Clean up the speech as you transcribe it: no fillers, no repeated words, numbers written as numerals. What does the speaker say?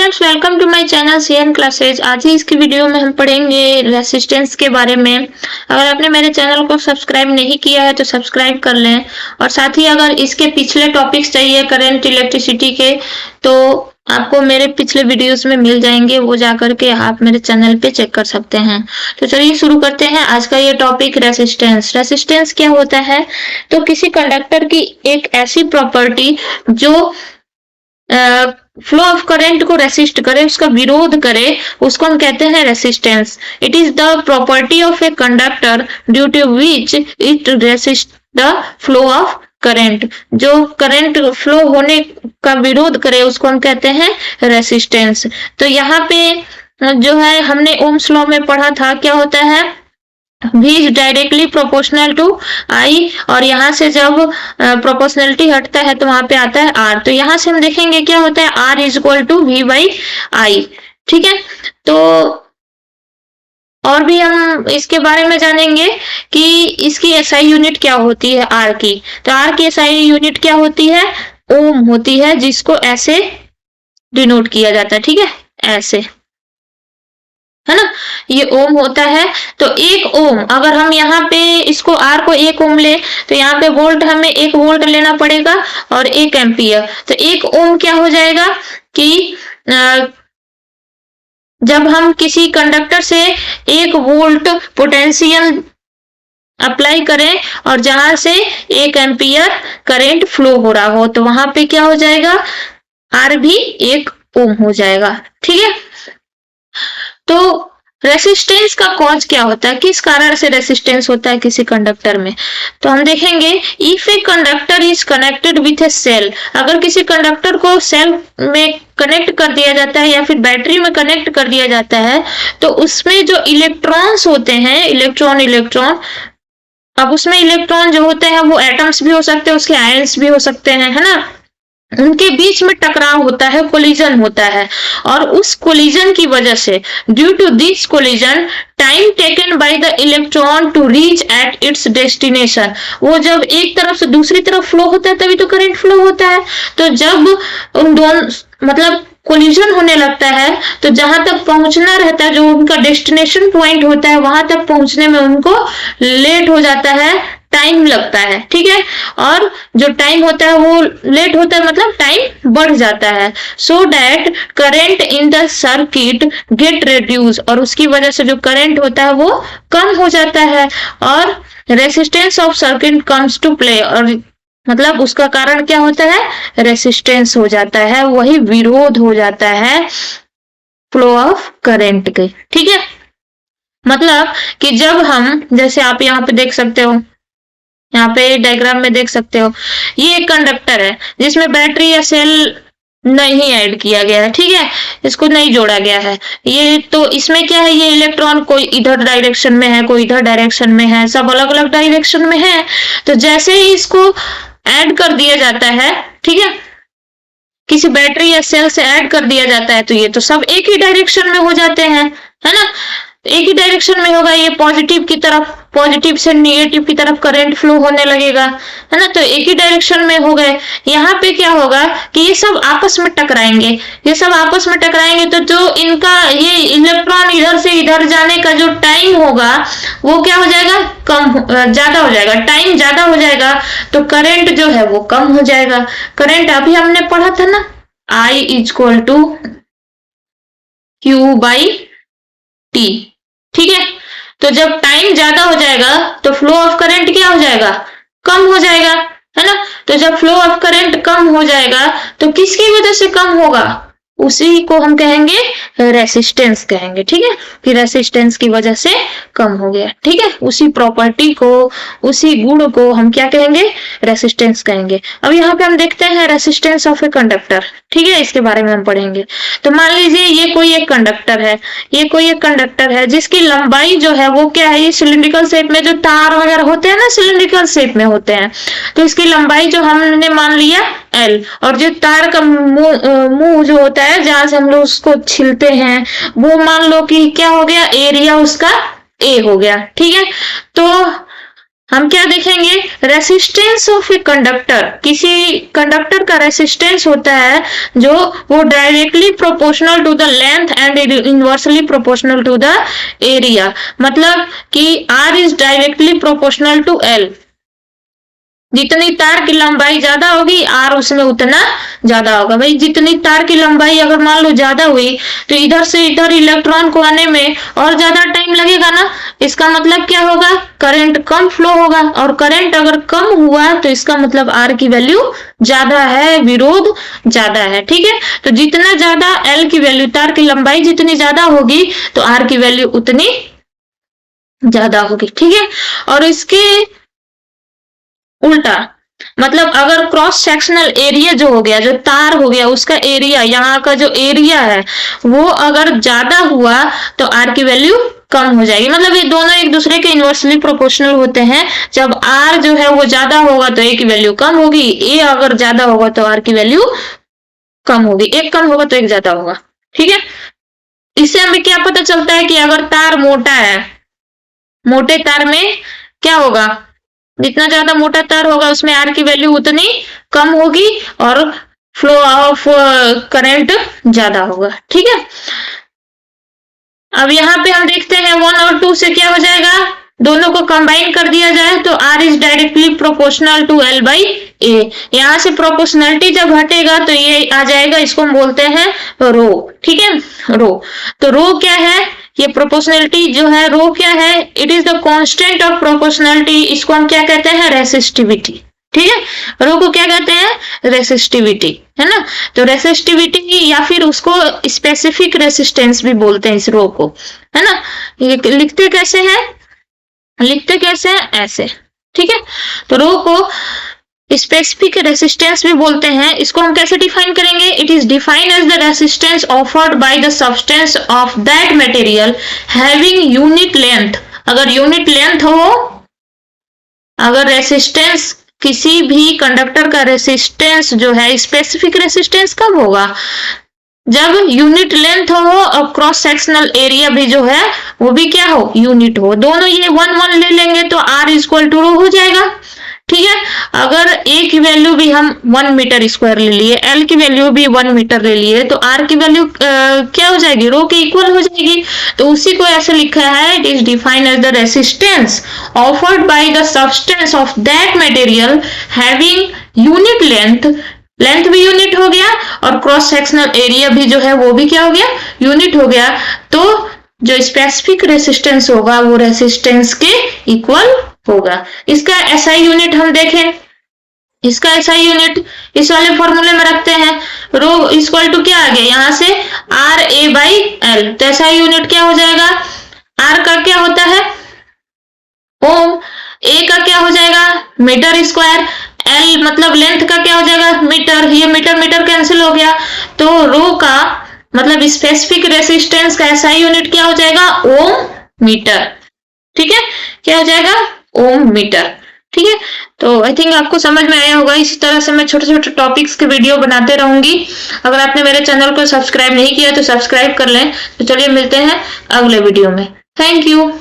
Friends, welcome to my channel CN classes. आज ही इसकी वीडियो में हम पढ़ेंगे रेसिस्टेंस के बारे में। अगर आपने मेरे चैनल को सब्सक्राइब नहीं किया है तो सब्सक्राइब कर लें, और साथ ही अगर इसके पिछले टॉपिक्स चाहिए करंट इलेक्ट्रिसिटी के तो आपको मेरे पिछले वीडियोस में मिल जाएंगे, वो जाकर के आप मेरे चैनल पे चेक कर सकते हैं। तो चलिए शुरू करते हैं आज का ये टॉपिक, रेसिस्टेंस। रेसिस्टेंस क्या होता है? तो किसी कंडक्टर की एक ऐसी प्रॉपर्टी जो फ्लो ऑफ करंट को रेसिस्ट करे, उसका विरोध करे, उसको हम कहते हैं resistance. It is the property of a conductor due to which it resist the flow of current. जो करंट फ्लो होने का विरोध करे उसको हम कहते हैं रेसिस्टेंस। तो यहाँ पे जो है हमने ओम्स लॉ में पढ़ा था, क्या होता है? V is directly proportional to I, और यहाँ से जब प्रोपोर्शनलिटी हटता है तो वहां पे आता है R। तो यहाँ से हम देखेंगे क्या होता है, R is equal to V by I। ठीक है, तो और भी हम इसके बारे में जानेंगे कि इसकी SI यूनिट क्या होती है R की। तो R की SI यूनिट क्या होती है? ओम होती है, जिसको ऐसे डिनोट किया जाता है। ठीक है, ऐसे, है ना, ये ओम होता है। तो एक ओम, अगर हम यहाँ पे इसको R को एक ओम ले तो यहाँ पे वोल्ट हमें 1 वोल्ट लेना पड़ेगा और 1 एम्पियर। तो 1 ओम क्या हो जाएगा कि जब हम किसी कंडक्टर से 1 वोल्ट पोटेंशियल अप्लाई करें और जहां से 1 एम्पियर करंट फ्लो हो रहा हो तो वहां पे क्या हो जाएगा, R भी 1 ओम हो जाएगा। ठीक है, तो रेसिस्टेंस का कॉज क्या होता है, किस कारण से रेसिस्टेंस होता है किसी कंडक्टर में? तो हम देखेंगे, if a conductor is connected with a cell, अगर किसी कंडक्टर को सेल में कनेक्ट कर दिया जाता है या फिर बैटरी में कनेक्ट कर दिया जाता है तो उसमें जो इलेक्ट्रॉन्स होते हैं, इलेक्ट्रॉन, अब उसमें इलेक्ट्रॉन जो होते हैं वो एटम्स भी हो सकते हैं, उसके आयंस भी हो सकते हैं, है ना, उनके बीच में टकराव होता है, कोलिजन होता है। और उस कोलिजन की वजह से, due to this collision, time taken by the electron to reach at its destination, वो जब एक तरफ से दूसरी तरफ फ्लो होता है तभी तो करंट फ्लो होता है। तो जब उन दोनों मतलब कोलिजन होने लगता है तो जहां तक पहुंचना रहता है, जो उनका डेस्टिनेशन पॉइंट होता है, वहां तक पहुंचने में उनको लेट हो जाता है, टाइम लगता है। ठीक है, और जो टाइम होता है वो लेट होता है, मतलब टाइम बढ़ जाता है। So that current in the circuit get reduce, और उसकी वजह से जो करंट होता है वो कम हो जाता है और resistance of circuit comes to play, और मतलब उसका कारण क्या होता है, रेसिस्टेंस हो जाता है, वही विरोध हो जाता है फ्लो ऑफ करंट के। ठीक है, मतलब कि जब हम, जैसे आप यहाँ पे देख सकते हो, यहाँ पे डायग्राम में देख सकते हो, ये एक कंडक्टर है जिसमें बैटरी या सेल नहीं ऐड किया गया है। ठीक है, इसको नहीं जोड़ा गया है। ये तो इसमें क्या है, ये इलेक्ट्रॉन कोई इधर डायरेक्शन में है, कोई इधर डायरेक्शन में है, सब अलग अलग डायरेक्शन में है। तो जैसे ही इसको ऐड कर दिया जाता है, ठीक है, किसी बैटरी या सेल से ऐड कर दिया जाता है तो ये तो सब एक ही डायरेक्शन में हो जाते हैं, है ना, एक ही डायरेक्शन में होगा। ये पॉजिटिव की तरफ, पॉजिटिव से नेगेटिव की तरफ करंट फ्लो होने लगेगा, है ना, तो एक ही डायरेक्शन में हो गए। यहाँ पे क्या होगा कि ये सब आपस में टकराएंगे, ये सब आपस में टकराएंगे तो जो इनका ये इलेक्ट्रॉन इधर से इधर जाने का जो टाइम होगा वो क्या हो जाएगा, ज्यादा हो जाएगा, टाइम ज्यादा हो जाएगा, तो करंट जो है वो कम हो जाएगा। करंट अभी हमने पढ़ा था ना, I is equal to Q by T। ठीक है, तो जब टाइम ज्यादा हो जाएगा तो फ्लो ऑफ करंट क्या हो जाएगा, कम हो जाएगा, है ना। तो जब फ्लो ऑफ करंट कम हो जाएगा तो किसकी वजह से कम होगा, उसी को हम कहेंगे रेसिस्टेंस कहेंगे। ठीक है, कि रेसिस्टेंस की वजह से कम हो गया। ठीक है, उसी प्रॉपर्टी को, उसी गुण को हम क्या कहेंगे, रेसिस्टेंस कहेंगे। अब यहाँ पे हम देखते हैं रेसिस्टेंस ऑफ ए कंडक्टर। ठीक है, इसके बारे में हम पढ़ेंगे। तो मान लीजिए ये कोई एक कंडक्टर है, ये कोई एक कंडक्टर है जिसकी लंबाई जो है वो क्या है, ये सिलिंड्रिकल शेप में, जो तार वगैरह होते हैं ना सिलिंड्रिकल शेप में होते हैं, तो इसकी लंबाई जो हमने मान लिया L, और जो तार का मुंह जो होता है जहां से हम लोग उसको छिलते हैं वो मान लो कि क्या हो गया, एरिया उसका A हो गया। ठीक है, तो हम क्या देखेंगे, रेसिस्टेंस ऑफ ए कंडक्टर, किसी कंडक्टर का रेसिस्टेंस होता है जो वो directly proportional to the length and inversely proportional to the area, मतलब कि R is directly proportional to L, जितनी तार की लंबाई ज्यादा होगी R उसमें उतना ज्यादा होगा। भाई जितनी तार की लंबाई अगर मान लो ज्यादा हुई तो इधर से इधर इलेक्ट्रॉन को आने में और ज्यादा टाइम लगेगा ना, इसका मतलब क्या होगा, करंट कम फ्लो होगा, और करंट अगर कम हुआ तो इसका मतलब R की वैल्यू ज्यादा है, विरोध ज्यादा है। ठीक है, तो जितना ज्यादा L की वैल्यू, तार की लंबाई जितनी ज्यादा होगी तो R की वैल्यू उतनी ज्यादा होगी। ठीक है, और इसके उल्टा, मतलब अगर क्रॉस सेक्शनल एरिया जो हो गया, जो तार हो गया उसका एरिया, यहाँ का जो एरिया है वो अगर ज्यादा हुआ तो R की वैल्यू कम हो जाएगी। मतलब ये दोनों एक दूसरे के इनवर्सली प्रोपोर्शनल होते हैं। जब R जो है वो ज्यादा होगा तो A की वैल्यू कम होगी, A अगर ज्यादा होगा तो R की वैल्यू कम होगी, एक कम होगा तो एक ज्यादा होगा। ठीक है, इससे हमें क्या पता चलता है कि अगर तार मोटा है, मोटे तार में क्या होगा, जितना ज्यादा मोटा तार होगा उसमें R की वैल्यू उतनी कम होगी और फ्लो ऑफ करंट ज्यादा होगा। ठीक है, अब यहाँ पे हम देखते हैं 1 और 2 से क्या हो जाएगा, दोनों को कंबाइन कर दिया जाए तो R is directly proportional to L by A। यहाँ से प्रोपोर्शनलिटी जब हटेगा तो ये आ जाएगा, इसको हम बोलते हैं रो। ठीक है, रो, तो रो क्या है, ये प्रोपोर्शनलिटी जो है, रो क्या है, it is the constant of proportionality, इसको हम क्या कहते हैं, रेसिस्टिविटी। ठीक है, रो को क्या कहते हैं, रेसिस्टिविटी, है ना। तो रेसिस्टिविटी या फिर उसको स्पेसिफिक रेसिस्टेंस भी बोलते हैं इस रो को, है ना। ये लिखते कैसे हैं, लिखते कैसे हैं, ऐसे। ठीक है, तो रो को स्पेसिफिक रेसिस्टेंस भी बोलते हैं। इसको हम कैसे डिफाइन करेंगे, it is defined as the resistance offered by the substance of that material having unit length. अगर यूनिट लेंथ हो, अगर रेसिस्टेंस, किसी भी कंडक्टर का रेसिस्टेंस जो है, स्पेसिफिक रेसिस्टेंस कब होगा, जब यूनिट लेंथ हो और क्रॉस सेक्शनल एरिया भी जो है वो भी क्या हो, यूनिट हो। दोनों ये 1 1 ले लेंगे तो R इक्वल टू रो हो जाएगा। ठीक है, अगर A की वैल्यू भी हम 1 मीटर स्क्वायर ले लिए, L की वैल्यू भी 1 मीटर ले लिए, तो R की वैल्यू क्या हो जाएगी, रो के इक्वल हो जाएगी। तो उसी को ऐसे लिखा है, it is defined as the resistance offered by the substance of that material having unit length, length भी यूनिट हो गया और क्रॉस सेक्शनल एरिया भी जो है वो भी क्या हो गया, यूनिट हो गया। तो जो स्पेसिफिक रेसिस्टेंस होगा वो रेसिस्टेंस के इक्वल होगा। इसका एसआई यूनिट हम देखें, इसका एसआई यूनिट इस वाले फॉर्मूले में रखते हैं, रो इक्वल टू क्या आ गया, यहाँ से आर ए बाई एल। तो एसआई यूनिट क्या हो जाएगा, आर का क्या होता है ओम, ए का क्या हो जाएगा मीटर स्क्वायर, एल मतलब लेंथ का क्या हो जाएगा मीटर, ये मीटर मीटर कैंसिल हो गया। तो रो का मतलब स्पेसिफिक रेसिस्टेंस का एसआई यूनिट क्या हो जाएगा, ओम मीटर। ठीक है, क्या हो जाएगा, ओम मीटर। ठीक है, तो आई थिंक आपको समझ में आया होगा। इसी तरह से मैं छोटे छोटे टॉपिक्स के वीडियो बनाते रहूंगी। अगर आपने मेरे चैनल को सब्सक्राइब नहीं किया तो सब्सक्राइब कर लें। तो चलिए मिलते हैं अगले वीडियो में। Thank you.